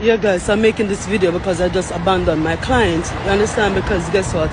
Yeah, guys, I'm making this video because I just abandoned my client. You understand? Because guess what?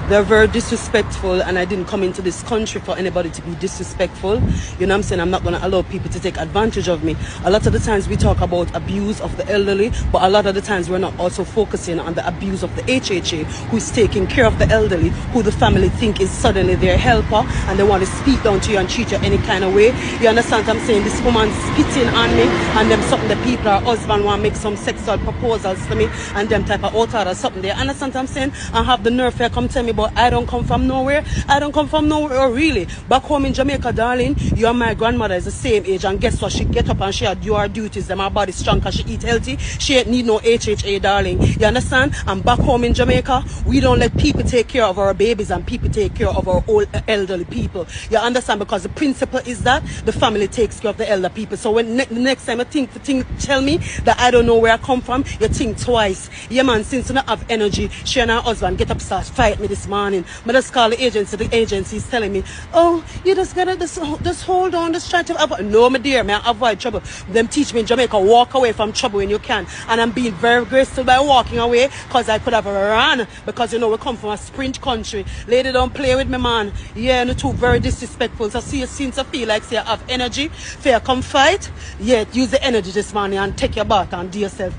They're very disrespectful, and I didn't come into this country for anybody to be disrespectful. You know what I'm saying? I'm not going to allow people to take advantage of me. A lot of the times we talk about abuse of the elderly, but a lot of the times we're not also focusing on the abuse of the HHA, who's taking care of the elderly, who the family think is suddenly their helper, and they want to speak down to you and treat you any kind of way. You understand what I'm saying? This woman spitting on me, and them something the people, her husband want to make some sexual proposals to me, and them type of altar or something there. Understand what I'm saying? And have the nerve here come tell me, but I don't come from nowhere. I don't come from nowhere, really. Back home in Jamaica, darling, you and my grandmother is the same age, and guess what? She get up and she do her duties. Them her body strong because she eat healthy. She ain't need no HHA, darling. You understand? And back home in Jamaica, we don't let people take care of our babies and people take care of our old elderly people. You understand? Because the principle is that the family takes care of the elder people. So when the next time you tell me that I don't know where I come from, you think twice. Yeah, man, since you don't have energy, she and her husband get up start fight me this morning. I just call the agency is telling me, oh, you just gotta just hold on, just try to avoid. No, my dear, man, avoid trouble. Them teach me in Jamaica, walk away from trouble when you can. And I'm being very graceful by walking away, because I could have run, because you know we come from a sprint country. Lady, don't play with me, man. Yeah, and the two very disrespectful. So see you since I feel like say I have energy, fair come fight. Yeah, use the energy this morning and take your bath and do yourself.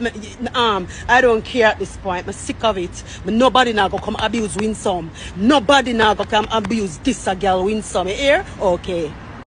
I don't care at this point. I'm sick of it. But nobody now go come abuse win some. Nobody now go come abuse this a girl win some. You hear? Okay.